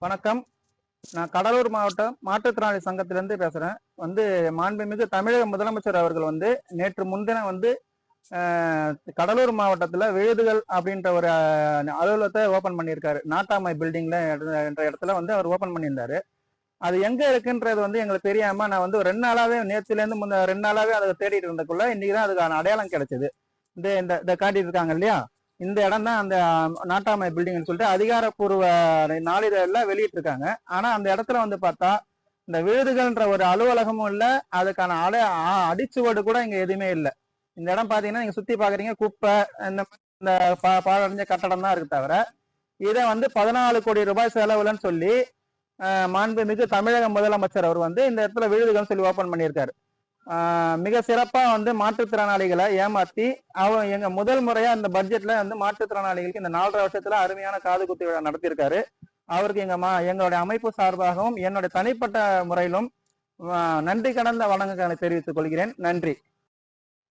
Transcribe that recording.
வணக்கம். நான் கடலூர் மாவட்டம் மாற்றுத்திறனாளி சங்கத்திலிருந்து பேசுறேன். மாண்புமிகு தமிழக முதலமைச்சர் அவர்கள் நேற்று முன்தினம் கடலூர் மாவட்டத்துல விழுதுகள் அப்படின்ற ஒரு அலுவலகத்தை ஓபன் பண்ணியிருக்காரு. நாட்டாமை பில்டிங்ல என்ற இடத்துல அவர் ஓபன் பண்ணியிருந்தாரு. அது எங்க இருக்குன்றது எங்களுக்கு தெரியாம நான் ஒரு 2 நாளாவே நேற்றுல இருந்து 2 நாளாவே அதை தேடிட்டு இருந்தக்குள்ள இன்னைக்குதான் அதுக்கான அடையாளம் கிடைச்சது. இந்த காட்டிட்டு இருக்காங்க இல்லையா, இந்த இடம் தான் அந்த நாட்டாமை பில்டிங்னு சொல்லிட்டு அதிகாரப்பூர்வ நாளிதழில் வெளியிட்டு இருக்காங்க. ஆனா அந்த இடத்துல பார்த்தா இந்த விழுதுகள்ன்ற ஒரு அலுவலகமும் இல்லை, அதுக்கான அடிச்சுவடு கூட இங்க எதுவுமே இல்லை. இந்த இடம் பாத்தீங்கன்னா நீங்க சுத்தி பாக்குறீங்க, குப்பை இந்த பாழடைஞ்ச கட்டடம் தான் இருக்கு தவிர இதை 14 கோடி ரூபாய் செலவுலன்னு சொல்லி மாண்புமிகு தமிழக முதலமைச்சர் அவர் இந்த இடத்துல விழுதுகள் சொல்லி ஓபன் பண்ணியிருக்காரு. மிக சிறப்பா மாற்றுத்திறனாளிகளை ஏமாத்தி எங்க முதல் முறையா இந்த பட்ஜெட்ல மாற்றுத்திறனாளிகளுக்கு இந்த 4.5 வருஷத்துல அருமையான காது குத்து விழா நடத்தியிருக்காரு. அவருக்கு எங்களுடைய அமைப்பு சார்பாகவும் என்னுடைய தனிப்பட்ட முறையிலும் நன்றி கடந்த வணக்கங்களை தெரிவித்துக் கொள்கிறேன். நன்றி.